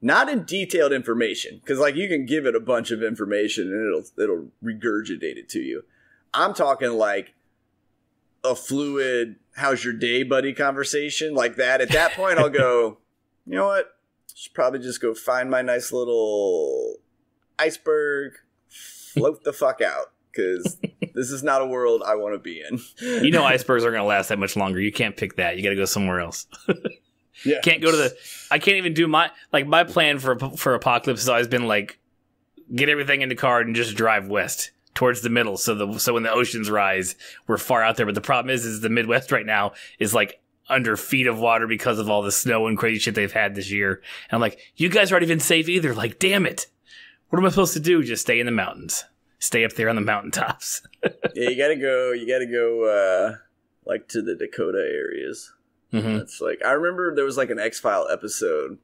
not in detailed information, because like you can give it a bunch of information and it'll regurgitate it to you. I'm talking like a fluid, how's your day, buddy conversation like that. At that point, I'll go, you know what? Should probably just go find my nice little iceberg, float the fuck out, because this is not a world I want to be in. You know icebergs aren't going to last that much longer. You can't pick that. You got to go somewhere else. Yeah. Can't go to I can't even do my plan for Apocalypse has always been like, get everything in the car and just drive west towards the middle. So when the oceans rise, we're far out there. But the problem is the Midwest right now is like under feet of water because of all the snow and crazy shit they've had this year. And I'm like, you guys aren't even safe either. Like, damn it. What am I supposed to do? Just stay in the mountains. Stay up there on the mountaintops. Yeah, you gotta go like to the Dakota areas. Mm-hmm. It's like, I remember there was like an X-File episode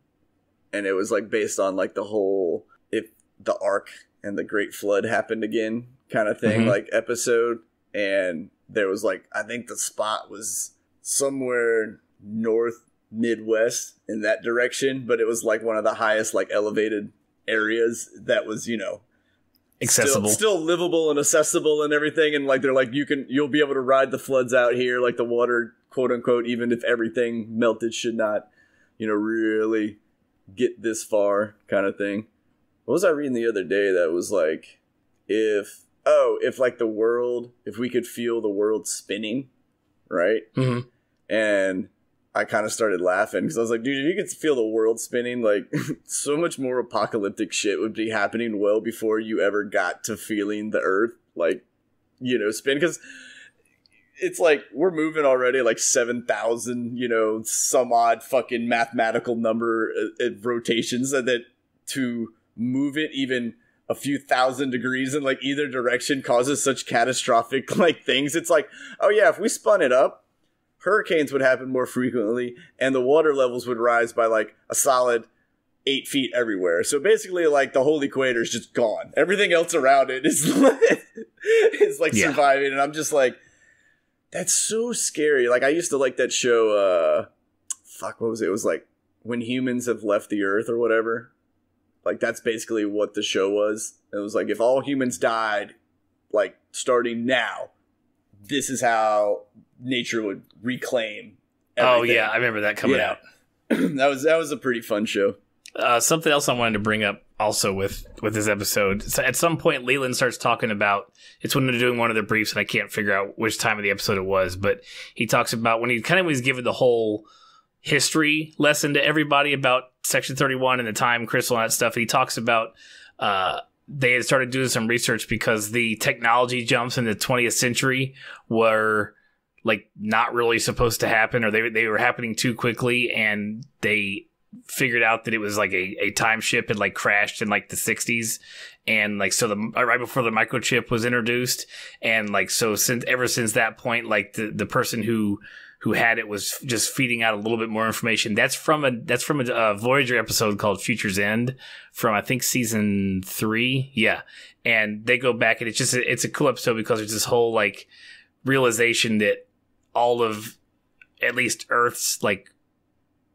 and it was like based on like the whole, if the Ark and the Great Flood happened again kind of thing, like episode. And there was like, I think the spot was somewhere north Midwest in that direction, but it was like one of the highest like elevated areas that was, accessible, still livable and accessible and everything. And like, they're like, you'll be able to ride the floods out here. Like the water, quote unquote, even if everything melted, should not, really get this far kind of thing. What was I reading the other day that was like, if like the world, if we could feel the world spinning, right? Mm-hmm. And I kind of started laughing because I was like, dude, if you could feel the world spinning, like so much more apocalyptic shit would be happening well before you ever got to feeling the earth, like, spin. Because it's like we're moving already like 7,000, some odd fucking mathematical number of rotations, and that to move it even a few thousand degrees in like either direction causes such catastrophic like things. It's like, oh yeah, if we spun it up, hurricanes would happen more frequently and the water levels would rise by like a solid 8 feet everywhere. So basically like the whole equator is just gone. Everything else around it is surviving. And I'm just like, that's so scary. Like I used to like that show, what was it? It was like When Humans Have Left the Earth or whatever. Like that's basically what the show was. It was like, if all humans died, like starting now, this is how nature would reclaim everything. Oh yeah, I remember that coming out. that was a pretty fun show. Something else I wanted to bring up also with this episode. So at some point, Leland starts talking about, it's when they're doing one of their briefs, and I can't figure out which time of the episode it was, but he talks about when he kind of was given the whole history lesson to everybody about Section 31 and the time crystal and that stuff. And he talks about they had started doing some research because the technology jumps in the 20th century were like not really supposed to happen, or they were happening too quickly, and they figured out that it was like a time ship had like crashed in like the 60s, and like so right before the microchip was introduced, and like so ever since that point, like the person who who had it was just feeding out a little bit more information. That's from a Voyager episode called Future's End from I think season 3. Yeah. And they go back and it's a cool episode because there's this whole like realization that all of at least Earth's like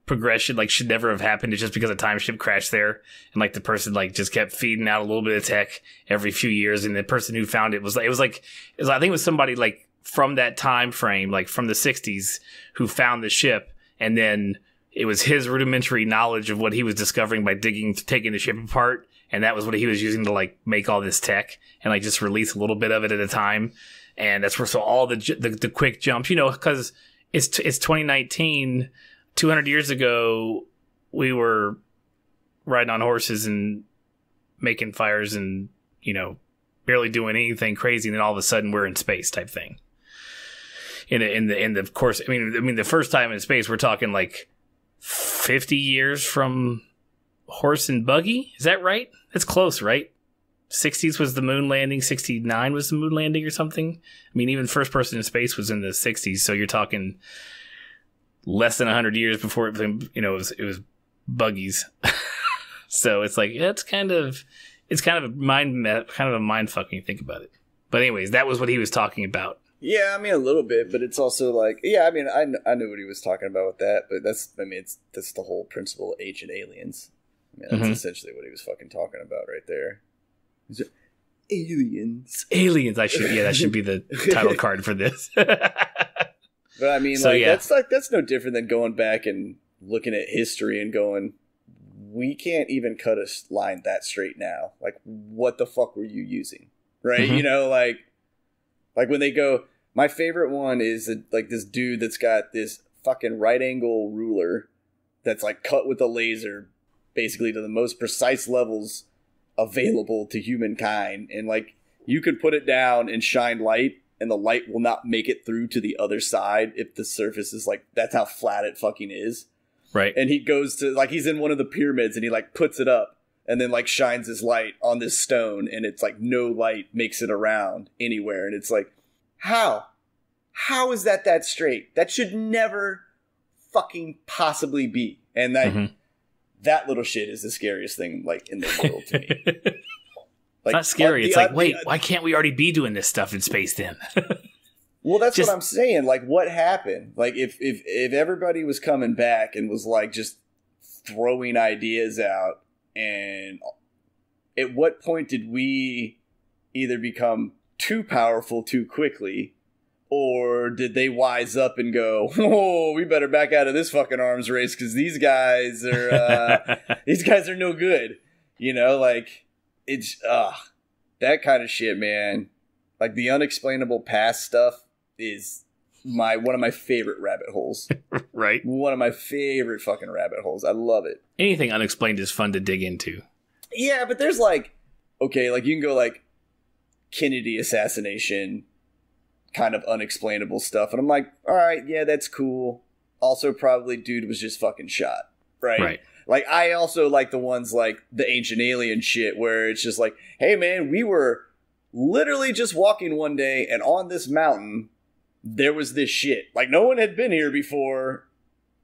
progression like should never have happened. It's just because a time ship crashed there and like the person like just kept feeding out a little bit of tech every few years, and the person who found it was I think it was somebody like from that time frame, like from the 60s, who found the ship, and then it was his rudimentary knowledge of what he was discovering by taking the ship apart, and that was what he was using to like make all this tech and like just release a little bit of it at a time. And that's where so all the quick jumps, you know, because it's 2019. 200 years ago, we were riding on horses and making fires and, you know, barely doing anything crazy. And then all of a sudden we're in space type thing. In the of course, I mean, the first time in space, we're talking like 50 years from horse and buggy. Is that right? That's close, right? 60s was the moon landing. 69 was the moon landing or something. I mean, even first person in space was in the 60s. So you're talking less than 100 years before it, you know, it was buggies. So it's like, it's kind of a mind fucking think about it. But anyways, that was what he was talking about. Yeah, I mean, a little bit, but it's also like, yeah, I mean, I knew what he was talking about with that, but that's the whole principle of Ancient Aliens. I mean, that's essentially what he was fucking talking about right there. Aliens. That should be the title card for this. But I mean, so, like, yeah. That's no different than going back and looking at history and going, we can't even cut a line that straight now. Like, what the fuck were you using? Right? Mm-hmm. You know, like when they go, my favorite one is like this dude that's got this fucking right angle ruler that's like cut with a laser, basically to the most precise levels available to humankind. And like, you could put it down and shine light, and the light will not make it through to the other side if the surface is like, that's how flat it fucking is. Right. And he goes to, like, he's in one of the pyramids and he like puts it up and then like shines his light on this stone, and it's like no light makes it around anywhere. And it's like, how is that straight? That should never fucking possibly be. And that little shit is the scariest thing like in the world to me. Like, it's not scary. It's like, wait, why can't we already be doing this stuff in space then? Well, that's what I'm saying. Like, what happened? Like, if everybody was coming back and was like just throwing ideas out, and at what point did we either become too powerful too quickly, or did they wise up and go, "Oh, we better back out of this fucking arms race because these guys are no good." You know, like. It's that kind of shit, man. Like the unexplainable past stuff is one of my favorite rabbit holes. Right? One of my favorite fucking rabbit holes. I love it. Anything unexplained is fun to dig into. Yeah, but there's like, okay, like you can go like Kennedy assassination, kind of unexplainable stuff. And I'm like, all right, yeah, that's cool. Also, probably dude was just fucking shot. Right. Like, I also like the ones like the Ancient Alien shit where it's just like, hey, man, we were literally just walking one day and on this mountain, there was this shit. Like, no one had been here before.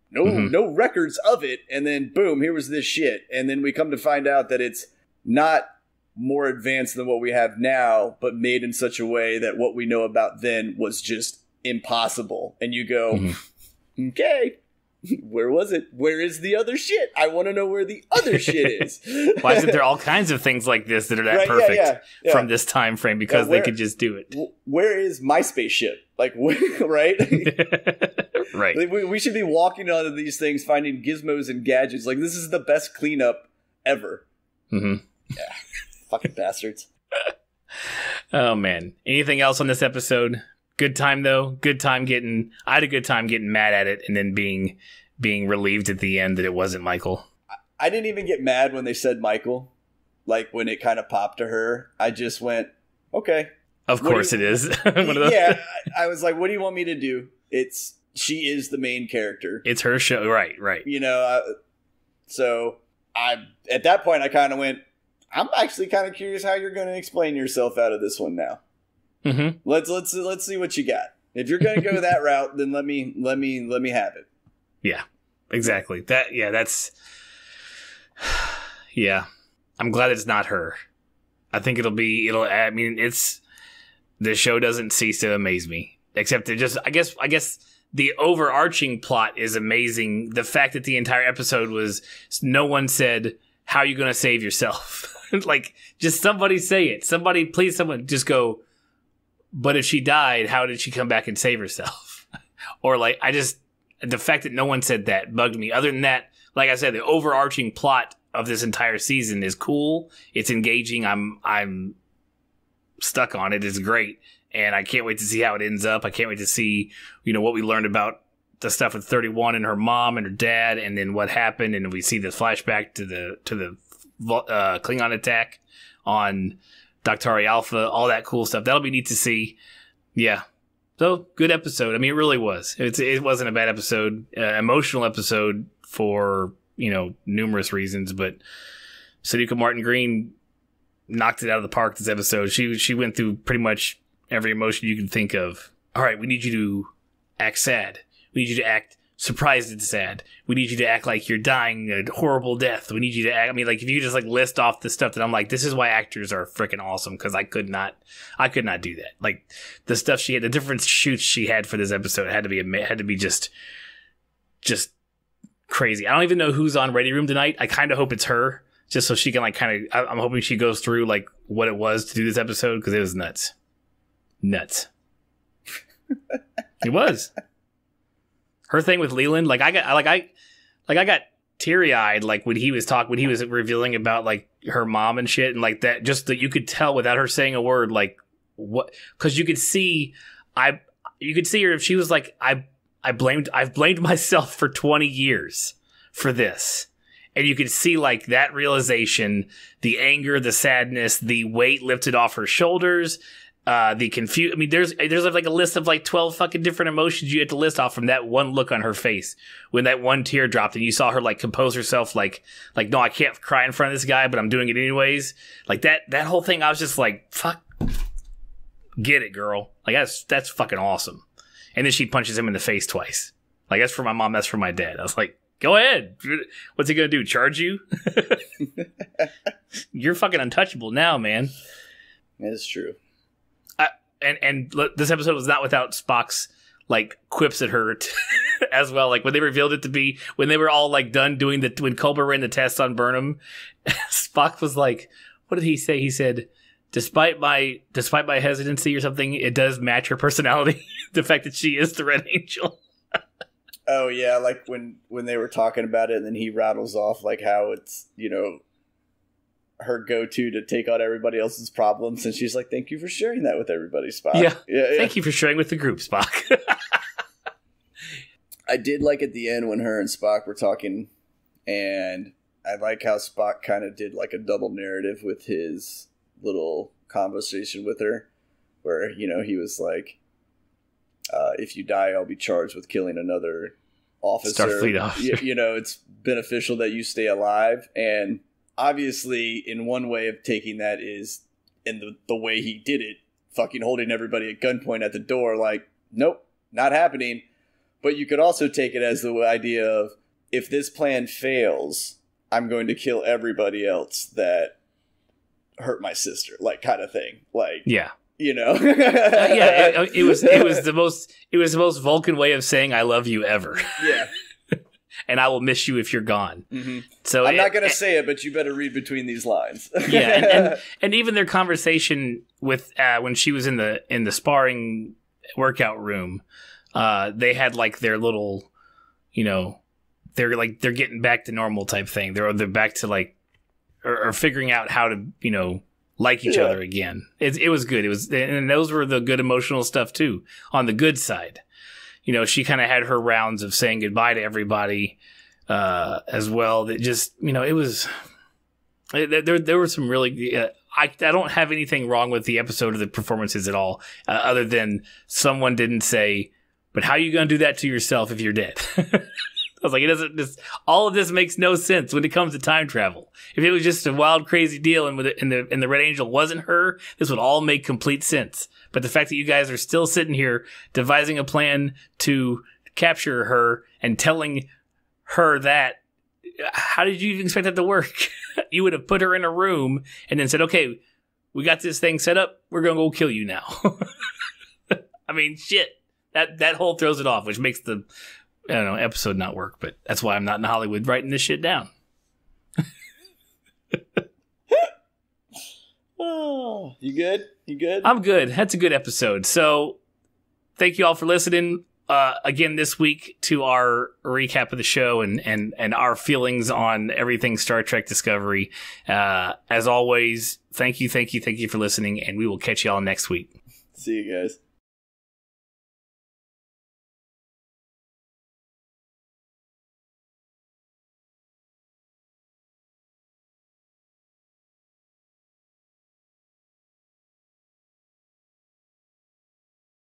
No records of it. And then, boom, here was this shit. And then we come to find out that it's not more advanced than what we have now, but made in such a way that what we know about then was just impossible. And you go, okay. Where was it? Where is the other shit? I want to know where the other shit is. Why isn't there all kinds of things like this that are that perfect from this time frame because they could just do it? Where is my spaceship? Like, right? Right. Like, we should be walking onto these things, finding gizmos and gadgets. Like, this is the best cleanup ever. Yeah. Fucking bastards. Oh, man. Anything else on this episode? Good time, though. I had a good time getting mad at it and then being relieved at the end that it wasn't Michael. I didn't even get mad when they said Michael. Like, when it kind of popped to her, I just went, okay. Of course it is. Yeah, I was like, what do you want me to do? She is the main character. It's her show. Right. You know, so at that point, I kind of went, I'm actually kind of curious how you're going to explain yourself out of this one now. Let's see what you got. If you're gonna go that route, then let me have it. Yeah, exactly. That's yeah. I'm glad it's not her. I think I mean, the show doesn't cease to amaze me. Except it just, I guess the overarching plot is amazing. The fact that the entire episode was, no one said, how are you going to save yourself? Like, just somebody say it. Please someone just go, but if she died, how did she come back and save herself? Or like, the fact that no one said that bugged me. Other than that, like I said, the overarching plot of this entire season is cool. It's engaging. I'm stuck on it. It's great. And I can't wait to see how it ends up. I can't wait to see, what we learned about the stuff with 31 and her mom and her dad, and then what happened. And we see the flashback to the Klingon attack on Doctari Alpha, all that cool stuff. That'll be neat to see. Yeah. So, good episode. I mean, it really was. It wasn't a bad episode. Emotional episode for, numerous reasons. But Sadika Martin Green knocked it out of the park this episode. She went through pretty much every emotion you can think of. All right, we need you to act sad. We need you to act surprised and sad. We need you to act like you're dying a horrible death. We need you to act, if you just like list off the stuff that I'm like, this is why actors are freaking awesome, because I could not do that. Like the stuff she had, the different shoots she had for this episode had to be just crazy. I don't even know who's on Ready Room tonight. I kind of hope it's her, just so she can I'm hoping she goes through like what it was to do this episode, because it was nuts. It was. Her thing with Leland, I got teary-eyed when he was revealing about like her mom and shit, and like that, just that you could tell without her saying a word, like what, because you could see her if she was like, I've blamed myself for 20 years for this. And you could see like that realization, the anger, the sadness, the weight lifted off her shoulders, the confusion. There's like a list of like 12 fucking different emotions you had to list off from that one look on her face when that one tear dropped and you saw her like compose herself, like no, I can't cry in front of this guy, but I'm doing it anyways. Like that whole thing, I was just like, fuck, get it, girl. Like that's fucking awesome. And then she punches him in the face twice. Like, that's for my mom, that's for my dad. I was like, go ahead. What's he gonna do? Charge you? You're fucking untouchable now, man. It's true. And this episode was not without Spock's like quips at her as well. Like when they revealed it to be, when they were all like done doing when Culber ran the test on Burnham, Spock was like, what did he say? He said, despite my hesitancy or something, it does match her personality. The fact that she is the Red Angel. Oh yeah, like when they were talking about it, and then he rattles off like how it's her go-to to take on everybody else's problems, and she's like, "Thank you for sharing that with everybody, Spock." Yeah. Thank you for sharing with the group, Spock. I did like at the end when her and Spock were talking, and I like how Spock kind of did like a double narrative with his little conversation with her, where he was like, if you die, I'll be charged with killing another officer. Starfleet officer. It's beneficial that you stay alive. And obviously, in one way of taking that is, in the way he did it, fucking holding everybody at gunpoint at the door, like, nope, not happening. But you could also take it as the idea of, if this plan fails, I'm going to kill everybody else that hurt my sister, like, kind of thing. Like, yeah. Yeah, it was the most Vulcan way of saying I love you ever. Yeah. And I will miss you if you're gone. Mm-hmm. So I'm not going to say it, but you better read between these lines. Yeah, and even their conversation with when she was in the sparring workout room, they had like their little, they're getting back to normal type thing. They're back to like, or figuring out how to like each other again. It was good. It was, and those were the good emotional stuff too. On the good side, she kind of had her rounds of saying goodbye to everybody as well. That just, it was. There were some really. I don't have anything wrong with the episode of the performances at all, other than someone didn't say, "But how are you going to do that to yourself if you're dead?" was like, it doesn't just, all of this makes no sense when it comes to time travel. If it was just a wild, crazy deal and the Red Angel wasn't her, this would all make complete sense. But the fact that you guys are still sitting here devising a plan to capture her and telling her that, how did you even expect that to work? You would have put her in a room and then said, okay, we got this thing set up. We're going to go kill you now. I mean, shit. That whole throws it off, which makes the episode not work. But that's why I'm not in Hollywood writing this shit down. Oh, you good? You good? I'm good. That's a good episode. So thank you all for listening. Again, this week to our recap of the show and our feelings on everything Star Trek Discovery. As always, thank you for listening, and we will catch y'all next week. See you guys.